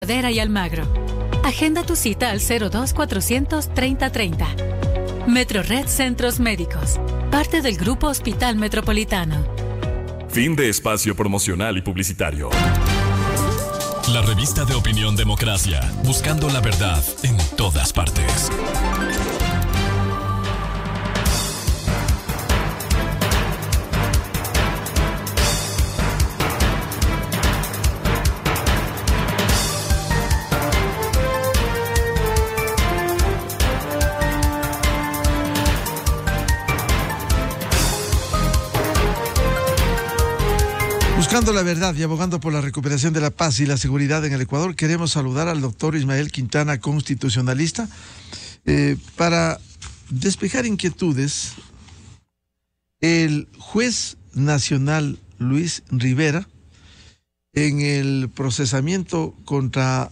Madera y Almagro. Agenda tu cita al 02-400-3030. Metrored Centros Médicos, parte del Grupo Hospital Metropolitano. Fin de espacio promocional y publicitario. La revista de opinión Democracia, buscando la verdad en todas partes. Buscando la verdad y abogando por la recuperación de la paz y la seguridad en el Ecuador, queremos saludar al doctor Ismael Quintana, constitucionalista, para despejar inquietudes. El juez nacional Luis Rivera, en el procesamiento contra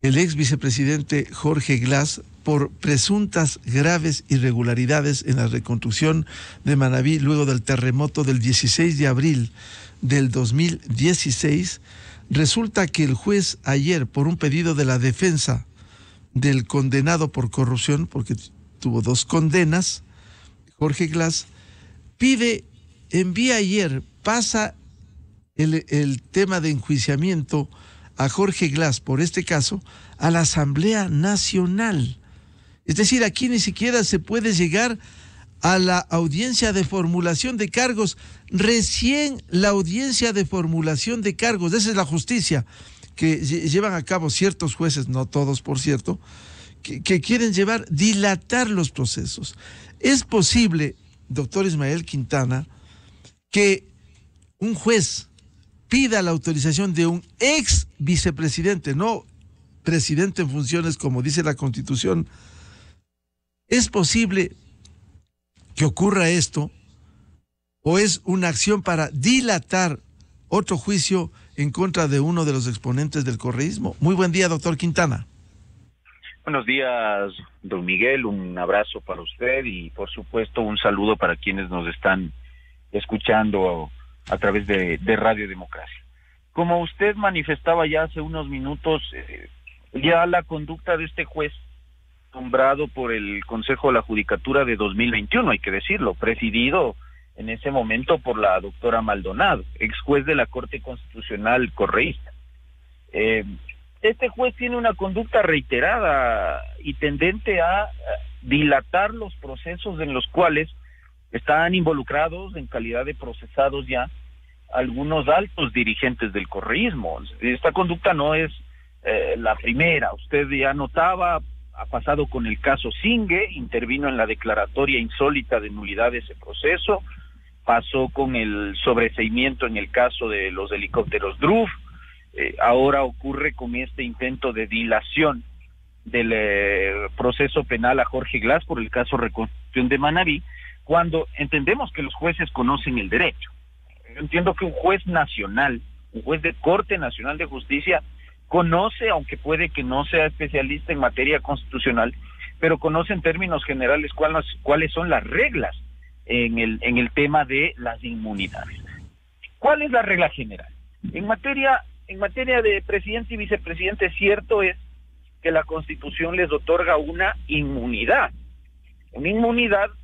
el ex vicepresidente Jorge Glass por presuntas graves irregularidades en la reconstrucción de Manabí luego del terremoto del 16 de abril del 2016, resulta que el juez ayer, por un pedido de la defensa del condenado por corrupción, porque tuvo 2 condenas, Jorge Glass, pasa el tema de enjuiciamiento a Jorge Glass por este caso a la Asamblea Nacional. Es decir, aquí ni siquiera se puede llegar a la audiencia de formulación de cargos. Recién la audiencia de formulación de cargos, esa es la justicia que llevan a cabo ciertos jueces, no todos por cierto, que quieren dilatar los procesos. ¿Es posible, doctor Ismael Quintana, que un juez pida la autorización de un ex vicepresidente, no presidente en funciones como dice la Constitución? ¿Es posible que ocurra esto o es una acción para dilatar otro juicio en contra de uno de los exponentes del correísmo? Muy buen día, doctor Quintana. Buenos días, don Miguel, un abrazo para usted y por supuesto un saludo para quienes nos están escuchando a través de Radio Democracia. Como usted manifestaba ya hace unos minutos, ya la conducta de este juez nombrado por el Consejo de la Judicatura de 2021, hay que decirlo, presidido en ese momento por la doctora Maldonado, ex juez de la Corte Constitucional correísta. Este juez tiene una conducta reiterada y tendente a dilatar los procesos en los cuales están involucrados en calidad de procesados ya algunos altos dirigentes del correísmo. Esta conducta no es la primera, usted ya notaba. Ha pasado con el caso Singue, intervino en la declaratoria insólita de nulidad de ese proceso, pasó con el sobreseimiento en el caso de los helicópteros DRUF, ahora ocurre con este intento de dilación del proceso penal a Jorge Glass por el caso Reconstrucción de Manabí, cuando entendemos que los jueces conocen el derecho. Yo entiendo que un juez nacional, un juez de Corte Nacional de Justicia, conoce, aunque puede que no sea especialista en materia constitucional, pero conoce en términos generales cuáles son las reglas en el tema de las inmunidades. ¿Cuál es la regla general? En materia de presidente y vicepresidente, cierto es que la Constitución les otorga una inmunidad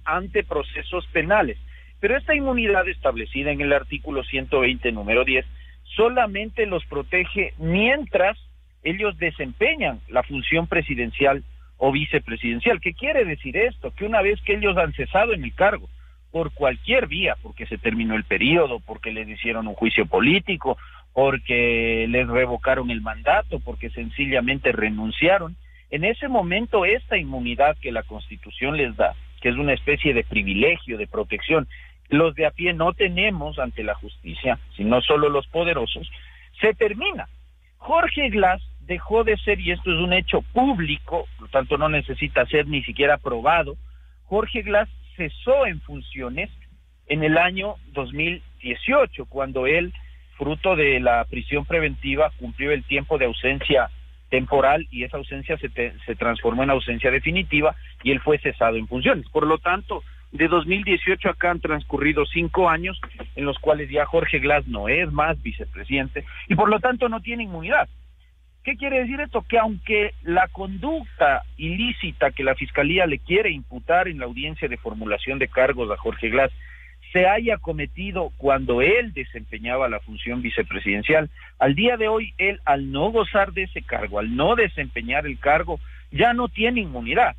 ante procesos penales, pero esta inmunidad establecida en el artículo 120, número 10, solamente los protege mientras ellos desempeñan la función presidencial o vicepresidencial. ¿Qué quiere decir esto? Que una vez que ellos han cesado en el cargo, por cualquier vía, porque se terminó el periodo, porque les hicieron un juicio político, porque les revocaron el mandato, porque sencillamente renunciaron, en ese momento esta inmunidad que la Constitución les da, que es una especie de privilegio, de protección, los de a pie no tenemos ante la justicia, sino solo los poderosos, se termina. Jorge Glass dejó de ser, y esto es un hecho público, por lo tanto no necesita ser ni siquiera probado, Jorge Glass cesó en funciones en el año 2018, cuando él, fruto de la prisión preventiva, cumplió el tiempo de ausencia temporal y esa ausencia se transformó en ausencia definitiva y él fue cesado en funciones. Por lo tanto, de 2018 acá han transcurrido 5 años en los cuales ya Jorge Glass no es más vicepresidente y por lo tanto no tiene inmunidad. ¿Qué quiere decir esto? Que aunque la conducta ilícita que la Fiscalía le quiere imputar en la audiencia de formulación de cargos a Jorge Glass se haya cometido cuando él desempeñaba la función vicepresidencial, al día de hoy él, al no gozar de ese cargo, al no desempeñar el cargo, ya no tiene inmunidad.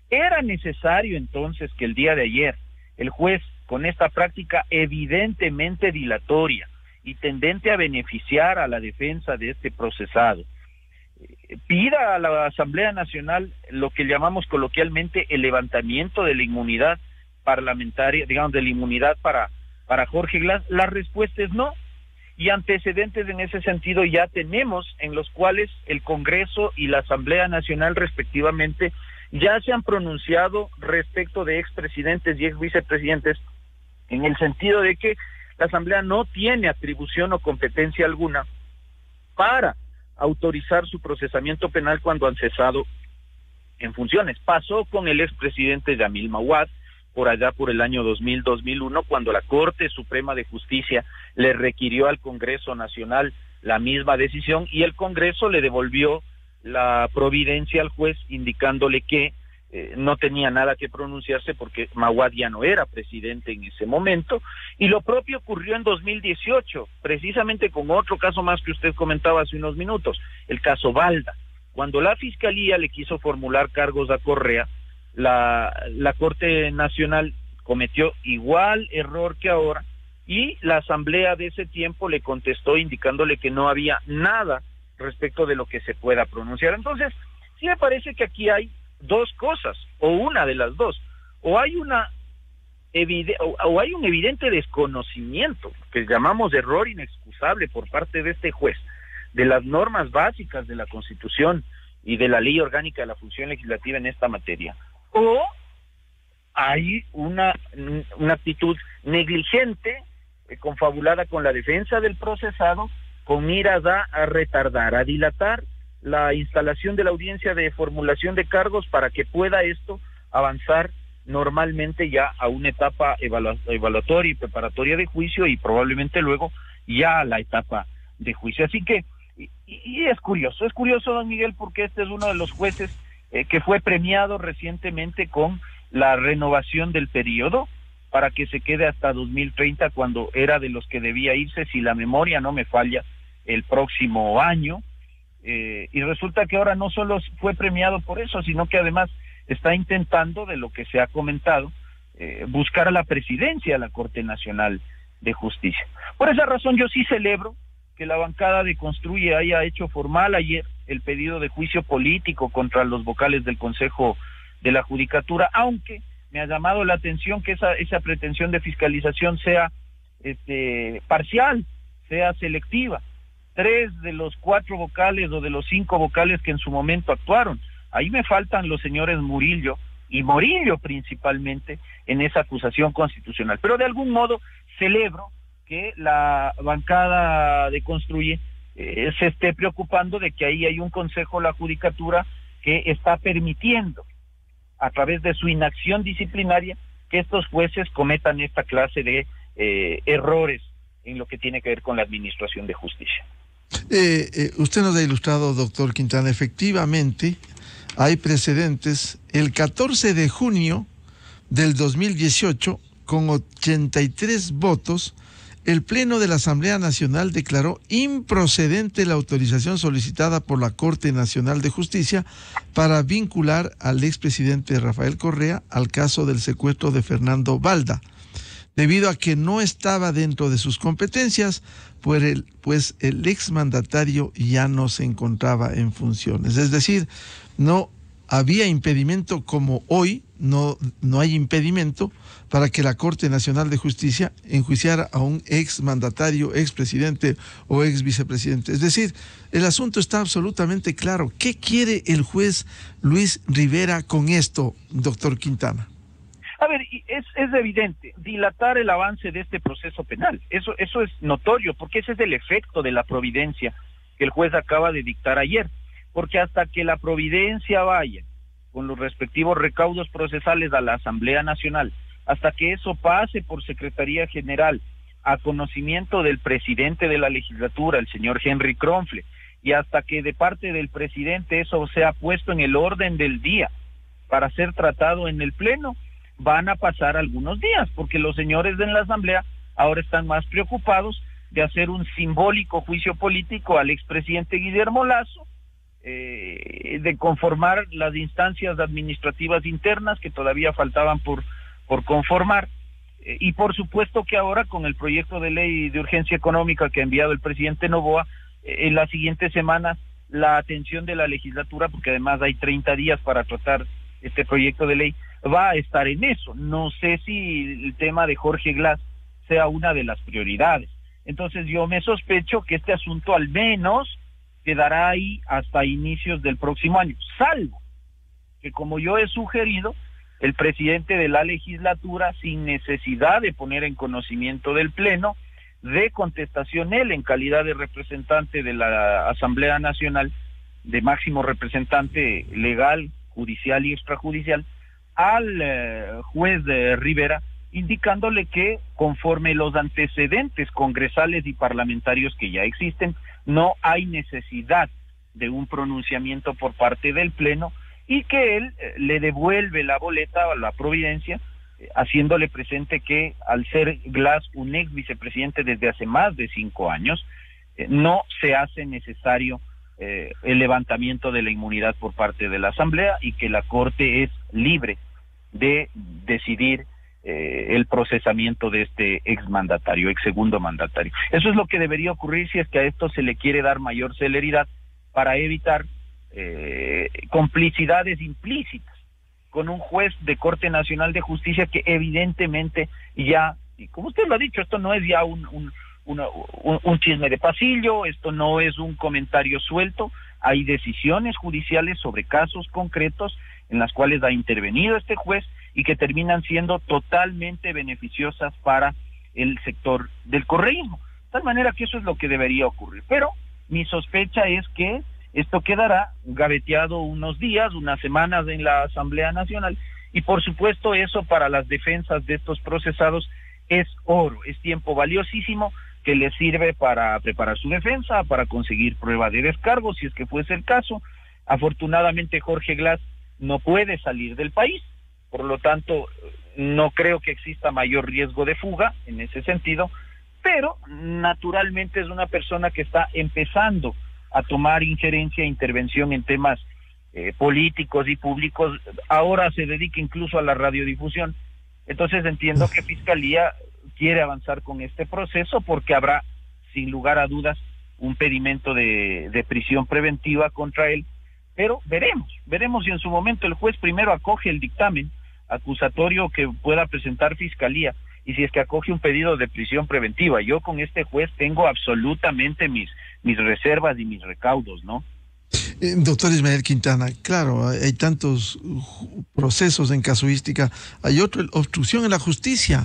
Era necesario entonces que el día de ayer el juez, con esta práctica evidentemente dilatoria y tendente a beneficiar a la defensa de este procesado, pida a la Asamblea Nacional lo que llamamos coloquialmente el levantamiento de la inmunidad parlamentaria, digamos, de la inmunidad para Jorge Glass. La respuesta es no, y antecedentes en ese sentido ya tenemos, en los cuales el Congreso y la Asamblea Nacional respectivamente ya se han pronunciado respecto de expresidentes y exvicepresidentes, en el sentido de que la Asamblea no tiene atribución o competencia alguna para autorizar su procesamiento penal cuando han cesado en funciones. Pasó con el expresidente Yamil Mawad por allá por el año 2000-2001, cuando la Corte Suprema de Justicia le requirió al Congreso Nacional la misma decisión y el Congreso le devolvió la providencia al juez indicándole que no tenía nada que pronunciarse porque Mawad ya no era presidente en ese momento. Y lo propio ocurrió en 2018, precisamente con otro caso más que usted comentaba hace unos minutos, el caso Balda. Cuando la Fiscalía le quiso formular cargos a Correa, la Corte Nacional cometió igual error que ahora y la Asamblea de ese tiempo le contestó indicándole que no había nada respecto de lo que se pueda pronunciar. Entonces, sí me parece que aquí hay dos cosas, o una de las dos, o hay un evidente desconocimiento, que llamamos error inexcusable por parte de este juez, de las normas básicas de la Constitución y de la Ley Orgánica de la Función Legislativa en esta materia, o hay una actitud negligente, confabulada con la defensa del procesado, con miras a retardar, a dilatar la instalación de la audiencia de formulación de cargos para que pueda esto avanzar normalmente ya a una etapa evaluatoria y preparatoria de juicio y probablemente luego ya a la etapa de juicio. Así que, y es curioso, don Miguel, porque este es uno de los jueces que fue premiado recientemente con la renovación del periodo para que se quede hasta 2030, cuando era de los que debía irse, si la memoria no me falla, el próximo año. Y resulta que ahora no solo fue premiado por eso, sino que además está intentando, de lo que se ha comentado, buscar a la presidencia de la Corte Nacional de Justicia. Por esa razón yo sí celebro que la bancada de Construye haya hecho formal ayer el pedido de juicio político contra los vocales del Consejo de la Judicatura, aunque me ha llamado la atención que esa pretensión de fiscalización sea parcial, sea selectiva. 3 de los 4 vocales o de los 5 vocales que en su momento actuaron. Ahí me faltan los señores Murillo y Morillo principalmente en esa acusación constitucional. Pero de algún modo celebro que la bancada de Construye se esté preocupando de que ahí hay un Consejo de la Judicatura que está permitiendo, a través de su inacción disciplinaria, que estos jueces cometan esta clase de errores en lo que tiene que ver con la administración de justicia. Usted nos ha ilustrado, doctor Quintana, efectivamente hay precedentes. El 14 de junio del 2018, con 83 votos, el Pleno de la Asamblea Nacional declaró improcedente la autorización solicitada por la Corte Nacional de Justicia para vincular al expresidente Rafael Correa al caso del secuestro de Fernando Balda, debido a que no estaba dentro de sus competencias, pues el exmandatario ya no se encontraba en funciones. Es decir, no había impedimento, como hoy no hay impedimento para que la Corte Nacional de Justicia enjuiciara a un exmandatario, expresidente o exvicepresidente. Es decir, el asunto está absolutamente claro. ¿Qué quiere el juez Luis Rivera con esto, doctor Quintana? A ver, es evidente, dilatar el avance de este proceso penal, eso es notorio, porque ese es el efecto de la providencia que el juez acaba de dictar ayer, porque hasta que la providencia vaya con los respectivos recaudos procesales a la Asamblea Nacional, hasta que eso pase por Secretaría General a conocimiento del presidente de la legislatura, el señor Henry Kronfle, y hasta que de parte del presidente eso sea puesto en el orden del día para ser tratado en el Pleno, van a pasar algunos días, porque los señores de la Asamblea ahora están más preocupados de hacer un simbólico juicio político al expresidente Guillermo Lasso, de conformar las instancias administrativas internas que todavía faltaban por conformar, y por supuesto que ahora con el proyecto de ley de urgencia económica que ha enviado el presidente Noboa, en las siguientes semanas la atención de la legislatura, porque además hay 30 días para tratar este proyecto de ley, va a estar en eso. No sé si el tema de Jorge Glass sea una de las prioridades. Entonces yo me sospecho que este asunto al menos quedará ahí hasta inicios del próximo año, salvo que, como yo he sugerido, el presidente de la legislatura, sin necesidad de poner en conocimiento del Pleno, dé contestación él en calidad de representante de la Asamblea Nacional, de máximo representante legal, judicial y extrajudicial, al juez de Rivera, indicándole que, conforme los antecedentes congresales y parlamentarios que ya existen, no hay necesidad de un pronunciamiento por parte del Pleno, y que él le devuelve la boleta a la Providencia, haciéndole presente que, al ser Glass un ex vicepresidente desde hace más de 5 años, no se hace necesario el levantamiento de la inmunidad por parte de la Asamblea, y que la Corte es libre de decidir el procesamiento de este exmandatario, ex segundo mandatario. Eso es lo que debería ocurrir si es que a esto se le quiere dar mayor celeridad, para evitar complicidades implícitas con un juez de Corte Nacional de Justicia que evidentemente ya, y como usted lo ha dicho, esto no es ya un chisme de pasillo, esto no es un comentario suelto, hay decisiones judiciales sobre casos concretos en las cuales ha intervenido este juez y que terminan siendo totalmente beneficiosas para el sector del correísmo. De tal manera que eso es lo que debería ocurrir. Pero mi sospecha es que esto quedará gaveteado unos días, unas semanas en la Asamblea Nacional, y por supuesto eso para las defensas de estos procesados es oro, es tiempo valiosísimo que les sirve para preparar su defensa, para conseguir prueba de descargo, si es que fuese el caso. Afortunadamente Jorge Glass no puede salir del país, por lo tanto no creo que exista mayor riesgo de fuga en ese sentido, pero naturalmente es una persona que está empezando a tomar injerencia e intervención en temas políticos y públicos. Ahora se dedica incluso a la radiodifusión. Entonces entiendo que Fiscalía quiere avanzar con este proceso, porque habrá, sin lugar a dudas, un pedimento de prisión preventiva contra él, pero veremos si en su momento el juez primero acoge el dictamen acusatorio que pueda presentar Fiscalía, y si es que acoge un pedido de prisión preventiva. Yo con este juez tengo absolutamente mis reservas y mis recaudos, ¿no? Doctor Ismael Quintana, claro, hay tantos procesos en casuística. Hay otro, obstrucción en la justicia.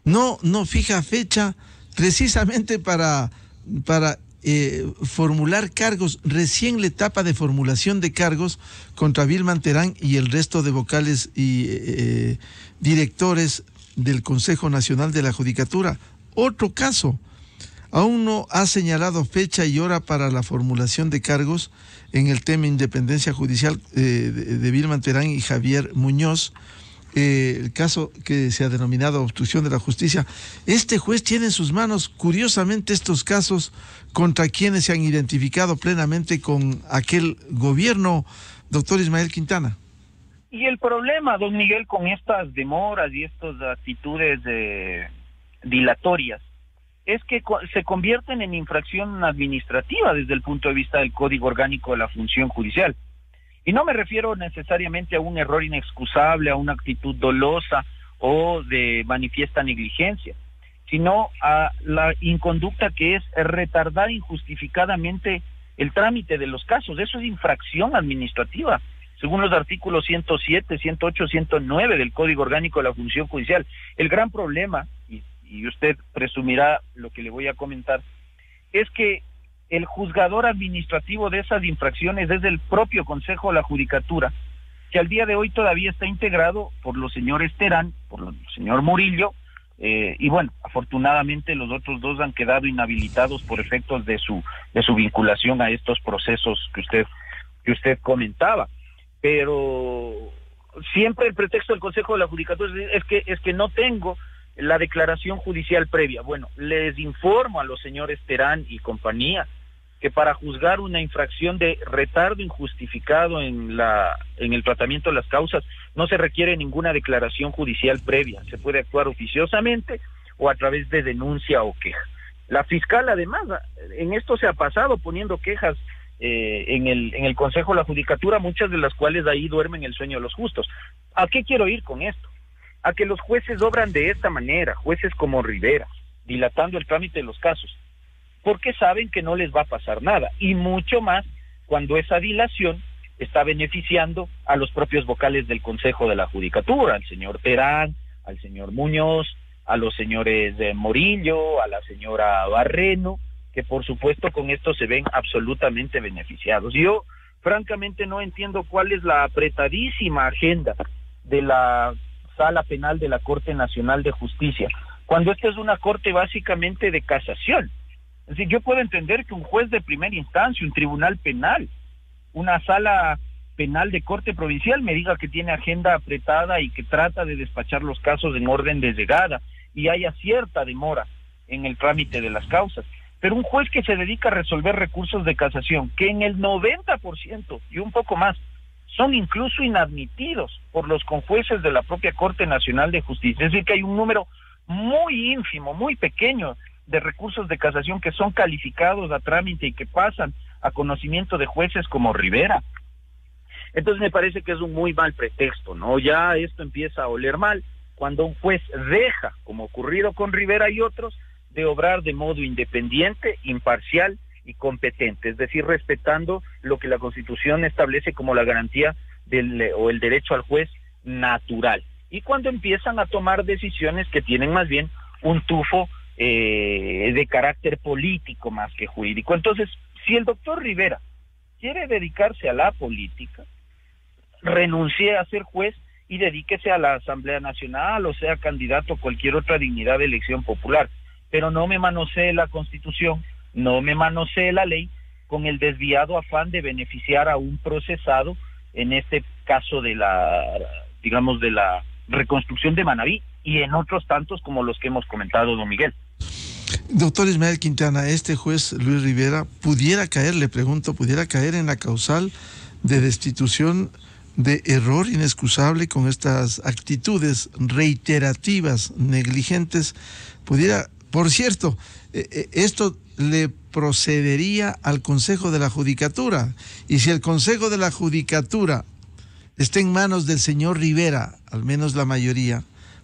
No fija fecha precisamente para formular cargos. Recién la etapa de formulación de cargos contra Vilman Terán y el resto de vocales y directores del Consejo Nacional de la Judicatura. Otro caso. Aún no ha señalado fecha y hora para la formulación de cargos en el tema independencia judicial de Vilman Terán y Javier Muñoz, el caso que se ha denominado obstrucción de la justicia. Este juez tiene en sus manos, curiosamente, estos casos contra quienes se han identificado plenamente con aquel gobierno, doctor Ismael Quintana. Y el problema, don Miguel, con estas demoras y estas actitudes dilatorias, es que se convierten en infracción administrativa desde el punto de vista del Código Orgánico de la Función Judicial. Y no me refiero necesariamente a un error inexcusable, a una actitud dolosa o de manifiesta negligencia, sino a la inconducta que es retardar injustificadamente el trámite de los casos. Eso es infracción administrativa, según los artículos 107, 108, 109 del Código Orgánico de la Función Judicial. El gran problema, y usted presumirá lo que le voy a comentar, es que el juzgador administrativo de esas infracciones es el propio Consejo de la Judicatura, que al día de hoy todavía está integrado por los señores Terán, por el señor Murillo, y bueno, afortunadamente los otros dos han quedado inhabilitados por efectos de su vinculación a estos procesos que usted comentaba. Pero siempre el pretexto del Consejo de la Judicatura es que no tengo la declaración judicial previa. Bueno, les informo a los señores Terán y compañía que para juzgar una infracción de retardo injustificado en el tratamiento de las causas no se requiere ninguna declaración judicial previa, se puede actuar oficiosamente o a través de denuncia o queja. La fiscal además en esto se ha pasado poniendo quejas en el Consejo de la Judicatura, muchas de las cuales ahí duermen el sueño de los justos. ¿A qué quiero ir con esto? A que los jueces obran de esta manera, jueces como Rivera, dilatando el trámite de los casos, porque saben que no les va a pasar nada, y mucho más cuando esa dilación está beneficiando a los propios vocales del Consejo de la Judicatura, al señor Terán, al señor Muñoz, a los señores Morillo, a la señora Barreno, que por supuesto con esto se ven absolutamente beneficiados. Yo francamente no entiendo cuál es la apretadísima agenda de la Sala Penal de la Corte Nacional de Justicia, cuando esta es una corte básicamente de casación. Es decir, yo puedo entender que un juez de primera instancia, un tribunal penal, una sala penal de corte provincial me diga que tiene agenda apretada y que trata de despachar los casos en orden de llegada y haya cierta demora en el trámite de las causas. Pero un juez que se dedica a resolver recursos de casación, que en el 90% y un poco más son incluso inadmitidos por los conjueces de la propia Corte Nacional de Justicia, es decir, que hay un número muy ínfimo, muy pequeño de recursos de casación que son calificados a trámite y que pasan a conocimiento de jueces como Rivera. Entonces me parece que es un muy mal pretexto, ¿no? Ya esto empieza a oler mal cuando un juez deja, como ocurrido con Rivera y otros, de obrar de modo independiente, imparcial y competente, es decir, respetando lo que la Constitución establece como la garantía o el derecho al juez natural. Y cuando empiezan a tomar decisiones que tienen más bien un tufo de carácter político más que jurídico. Entonces, si el doctor Rivera quiere dedicarse a la política, renuncie a ser juez y dedíquese a la Asamblea Nacional o sea candidato a cualquier otra dignidad de elección popular. Pero no me manosee la Constitución, no me manosee la ley con el desviado afán de beneficiar a un procesado, en este caso de la reconstrucción de Manabí y en otros tantos como los que hemos comentado, don Miguel. Doctor Ismael Quintana, este juez Luis Rivera pudiera caer en la causal de destitución de error inexcusable con estas actitudes reiterativas, negligentes. Por cierto, esto le procedería al Consejo de la Judicatura, y si el Consejo de la Judicatura está en manos del señor Rivera, al menos la mayoría,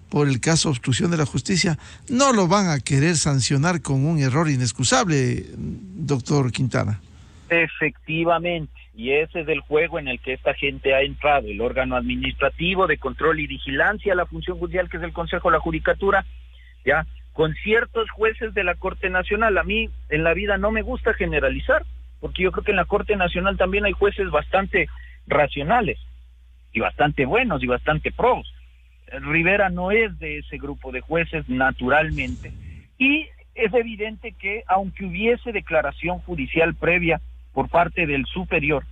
por el caso obstrucción de la justicia, no lo van a querer sancionar con un error inexcusable, doctor Quintana. Efectivamente, y ese es el juego en el que esta gente ha entrado, el órgano administrativo de control y vigilancia a la función judicial, que es el Consejo de la Judicatura, ya, con ciertos jueces de la Corte Nacional. A mí en la vida no me gusta generalizar, porque yo creo que en la Corte Nacional también hay jueces bastante racionales, y bastante buenos, y bastante pros. Rivera no es de ese grupo de jueces, naturalmente, y es evidente que aunque hubiese declaración judicial previa por parte del superior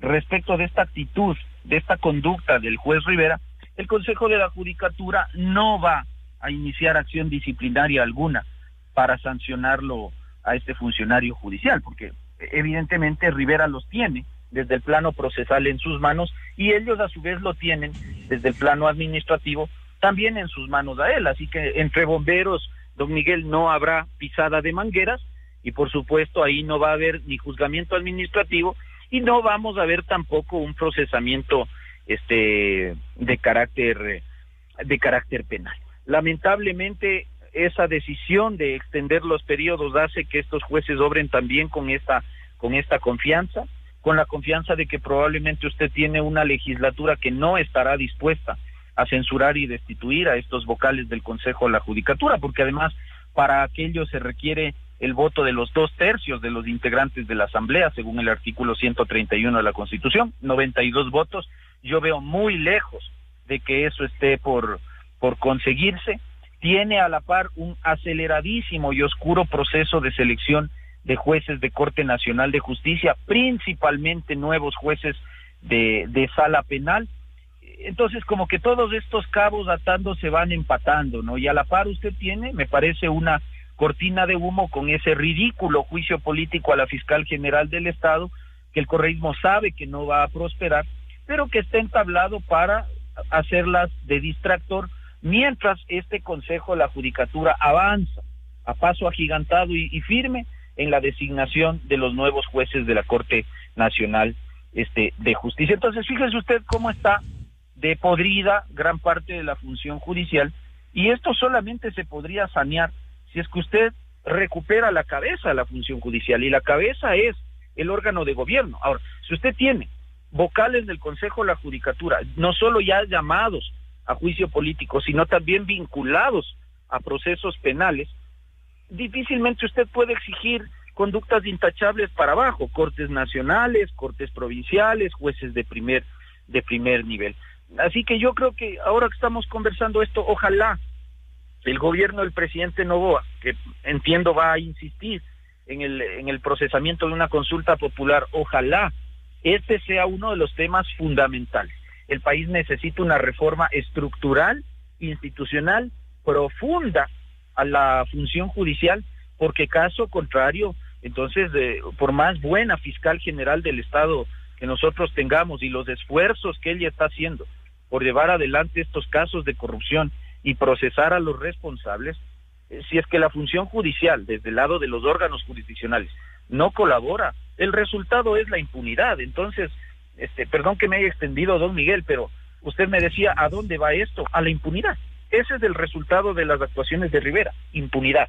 respecto de esta actitud, de esta conducta del juez Rivera, el Consejo de la Judicatura no va a iniciar acción disciplinaria alguna para sancionarlo a este funcionario judicial, porque evidentemente Rivera los tiene desde el plano procesal en sus manos, y ellos a su vez lo tienen desde el plano administrativo también en sus manos a él. Así que entre bomberos, don Miguel, no habrá pisada de mangueras, y por supuesto ahí no va a haber ni juzgamiento administrativo y no vamos a ver tampoco un procesamiento de carácter penal. Lamentablemente esa decisión de extender los periodos hace que estos jueces obren también con esta confianza, con la confianza de que probablemente usted tiene una legislatura que no estará dispuesta a censurar y destituir a estos vocales del Consejo de la Judicatura, porque además para aquello se requiere el voto de los 2/3 de los integrantes de la Asamblea, según el artículo 131 de la Constitución, 92 votos. Yo veo muy lejos de que eso esté por conseguirse, tiene a la par un aceleradísimo y oscuro proceso de selección de jueces de Corte Nacional de Justicia, principalmente nuevos jueces de sala penal. Entonces, como que todos estos cabos atando se van empatando, ¿no? Y a la par usted tiene, me parece, una cortina de humo con ese ridículo juicio político a la fiscal general del Estado, que el correísmo sabe que no va a prosperar, pero que está entablado para hacerlas de distractor, mientras este Consejo de la Judicatura avanza a paso agigantado y firme en la designación de los nuevos jueces de la Corte Nacional de Justicia. Entonces, fíjese usted cómo está de podrida gran parte de la función judicial, y esto solamente se podría sanear si es que usted recupera la cabeza de la función judicial, y la cabeza es el órgano de gobierno. Ahora, si usted tiene vocales del Consejo de la Judicatura, no solo ya llamados a juicio político, sino también vinculados a procesos penales, difícilmente usted puede exigir conductas intachables para abajo, cortes nacionales, cortes provinciales, jueces de primer nivel. Así que yo creo que ahora que estamos conversando esto, ojalá el gobierno del presidente Noboa, que entiendo va a insistir en el procesamiento de una consulta popular, ojalá este sea uno de los temas fundamentales. El país necesita una reforma estructural, institucional, profunda a la función judicial, porque caso contrario, entonces, por más buena fiscal general del Estado que nosotros tengamos y los esfuerzos que ella está haciendo por llevar adelante estos casos de corrupción y procesar a los responsables, si es que la función judicial, desde el lado de los órganos jurisdiccionales, no colabora, el resultado es la impunidad. Entonces, perdón que me haya extendido, don Miguel, pero usted me decía, ¿a dónde va esto? A la impunidad. Ese es el resultado de las actuaciones de Rivera, impunidad.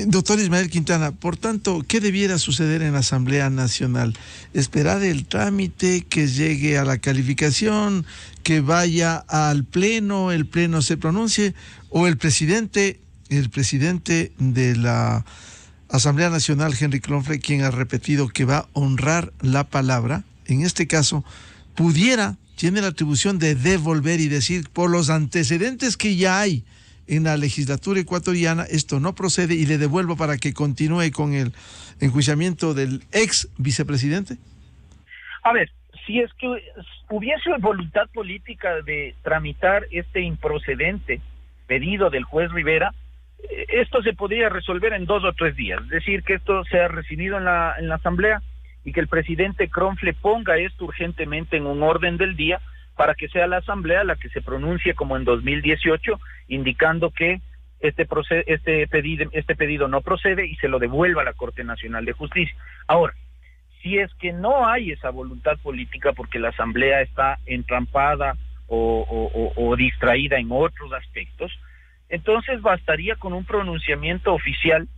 Doctor Ismael Quintana, por tanto, ¿qué debiera suceder en la Asamblea Nacional? ¿Esperar el trámite, que llegue a la calificación, que vaya al Pleno, el Pleno se pronuncie, o el presidente de la Asamblea Nacional, Henry Kronfle, quien ha repetido que va a honrar la palabra, en este caso, tiene la atribución de devolver y decir, por los antecedentes que ya hay en la legislatura ecuatoriana, esto no procede, y le devuelvo para que continúe con el enjuiciamiento del ex vicepresidente? A ver, si es que hubiese voluntad política de tramitar este improcedente pedido del juez Rivera, esto se podría resolver en 2 o 3 días, es decir, que esto sea recibido en la Asamblea y que el presidente Kronfle ponga esto urgentemente en un orden del día para que sea la Asamblea la que se pronuncie como en 2018, indicando que este pedido no procede y se lo devuelva a la Corte Nacional de Justicia. Ahora, si es que no hay esa voluntad política porque la Asamblea está entrampada o distraída en otros aspectos, entonces bastaría con un pronunciamiento oficial,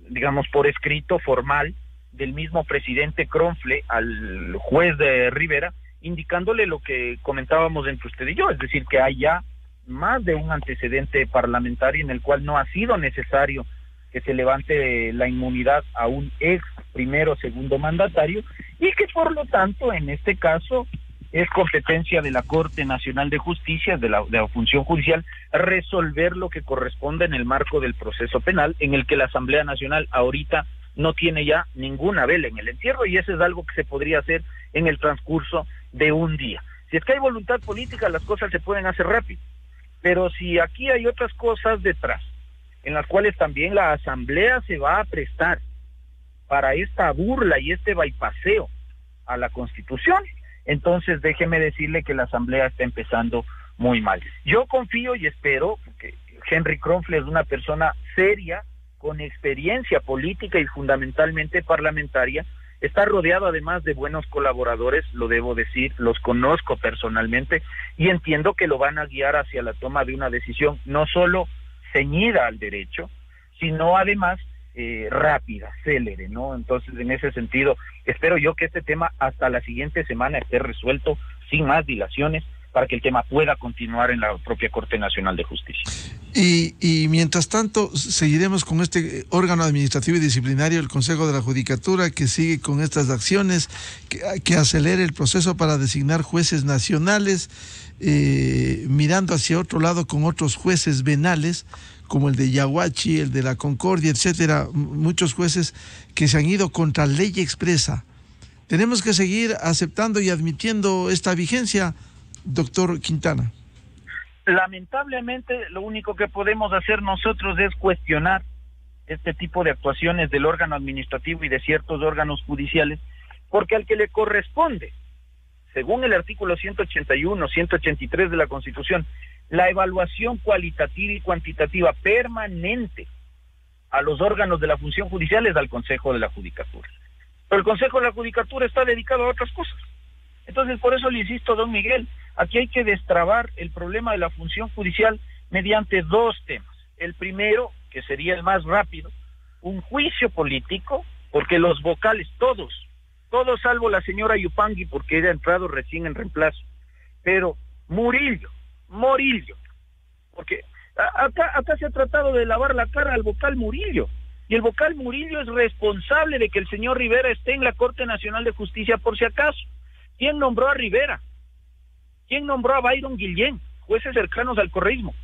digamos por escrito, formal, del mismo presidente Kronfle al juez de Rivera, indicándole lo que comentábamos entre usted y yo, es decir, que hay ya más de un antecedente parlamentario en el cual no ha sido necesario que se levante la inmunidad a un ex primero o segundo mandatario, y que por lo tanto en este caso es competencia de la Corte Nacional de Justicia, de la función judicial, resolver lo que corresponde en el marco del proceso penal, en el que la Asamblea Nacional ahorita no tiene ya ninguna vela en el entierro, y eso es algo que se podría hacer en el transcurso de un día. Si es que hay voluntad política, las cosas se pueden hacer rápido, pero si aquí hay otras cosas detrás, en las cuales también la Asamblea se va a prestar para esta burla y este bypaseo a la Constitución, entonces déjeme decirle que la Asamblea está empezando muy mal. Yo confío y espero, porque Henry Kronfle es una persona seria, con experiencia política y fundamentalmente parlamentaria, está rodeado además de buenos colaboradores, lo debo decir, los conozco personalmente y entiendo que lo van a guiar hacia la toma de una decisión no solo ceñida al derecho, sino además rápida, célere, ¿no? Entonces, en ese sentido, espero yo que este tema hasta la siguiente semana esté resuelto sin más dilaciones, para que el tema pueda continuar en la propia Corte Nacional de Justicia. Y mientras tanto, seguiremos con este órgano administrativo y disciplinario, el Consejo de la Judicatura, que sigue con estas acciones, que acelere el proceso para designar jueces nacionales, mirando hacia otro lado con otros jueces venales, como el de Yaguachi, el de la Concordia, etcétera, muchos jueces que se han ido contra ley expresa. ¿Tenemos que seguir aceptando y admitiendo esta vigencia, doctor Quintana? Lamentablemente, lo único que podemos hacer nosotros es cuestionar este tipo de actuaciones del órgano administrativo y de ciertos órganos judiciales, porque al que le corresponde, según el artículo 181, 183 de la Constitución, la evaluación cualitativa y cuantitativa permanente a los órganos de la función judicial es al Consejo de la Judicatura. Pero el Consejo de la Judicatura está dedicado a otras cosas. Entonces, por eso le insisto, don Miguel, aquí hay que destrabar el problema de la función judicial mediante dos temas. El primero, que sería el más rápido, un juicio político, porque los vocales, todos salvo la señora Yupangui, porque ella ha entrado recién en reemplazo, pero Murillo, porque acá se ha tratado de lavar la cara al vocal Murillo, y el vocal Murillo es responsable de que el señor Rivera esté en la Corte Nacional de Justicia por si acaso. ¿Quién nombró a Rivera? ¿Quién nombró a Byron Guillén, jueces cercanos al correísmo?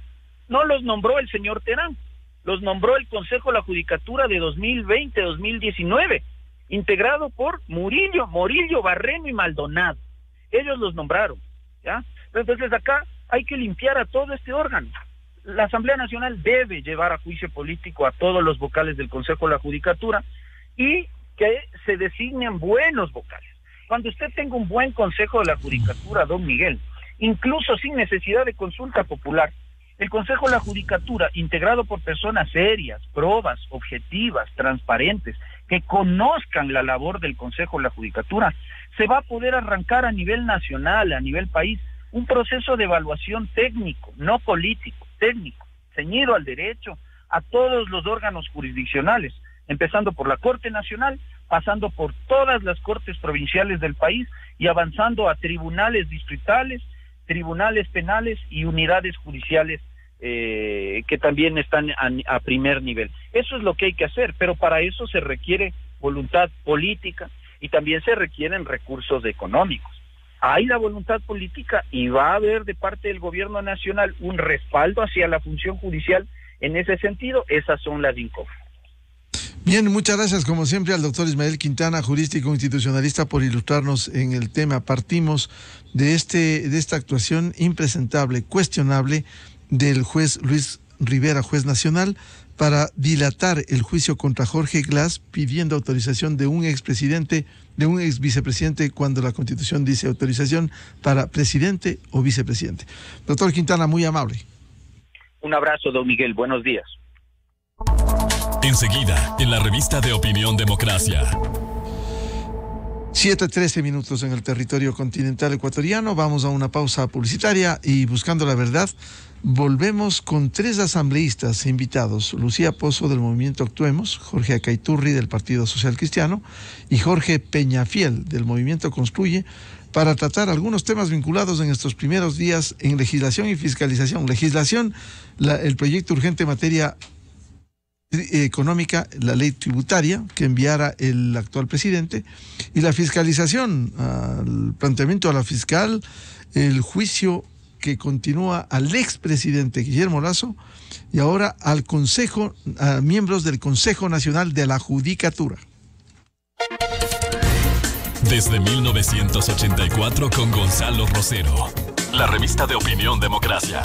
No los nombró el señor Terán, los nombró el Consejo de la Judicatura de 2020-2019, integrado por Murillo, Barreno y Maldonado. Ellos los nombraron, ¿ya? Entonces acá hay que limpiar a todo este órgano. La Asamblea Nacional debe llevar a juicio político a todos los vocales del Consejo de la Judicatura y que se designen buenos vocales. Cuando usted tenga un buen Consejo de la Judicatura, don Miguel, incluso sin necesidad de consulta popular, el Consejo de la Judicatura, integrado por personas serias, probas, objetivas, transparentes, que conozcan la labor del Consejo de la Judicatura, se va a poder arrancar a nivel nacional, a nivel país, un proceso de evaluación técnico, no político, técnico, ceñido al derecho, a todos los órganos jurisdiccionales, empezando por la Corte Nacional, pasando por todas las cortes provinciales del país y avanzando a tribunales distritales, tribunales penales y unidades judiciales que también están a primer nivel. Eso es lo que hay que hacer, pero para eso se requiere voluntad política y también se requieren recursos económicos. Hay la voluntad política y va a haber de parte del gobierno nacional un respaldo hacia la función judicial en ese sentido. Esas son las incógnitas. Bien, muchas gracias como siempre al doctor Ismael Quintana, jurista y constitucionalista, por ilustrarnos en el tema. Partimos de esta actuación impresentable, cuestionable, del juez Luis Rivera, juez nacional, para dilatar el juicio contra Jorge Glass, pidiendo autorización de un expresidente, de un ex vicepresidente, cuando la Constitución dice autorización para presidente o vicepresidente. Doctor Quintana, muy amable. Un abrazo, don Miguel. Buenos días. Enseguida, en la revista de Opinión Democracia. 7:13 minutos en el territorio continental ecuatoriano. Vamos a una pausa publicitaria y buscando la verdad, volvemos con 3 asambleístas invitados: Lucía Pozo del Movimiento Actuemos, Jorge Acaiturri del Partido Social Cristiano y Jorge Peñafiel del Movimiento Construye, para tratar algunos temas vinculados en estos primeros días en legislación y fiscalización. Legislación, el proyecto urgente en materia económica, la ley tributaria que enviara el actual presidente, y la fiscalización, al planteamiento a la fiscal, el juicio que continúa al expresidente Guillermo Lasso y ahora al Consejo, a miembros del Consejo Nacional de la Judicatura. Desde 1984 con Gonzalo Rosero, la revista de Opinión Democracia.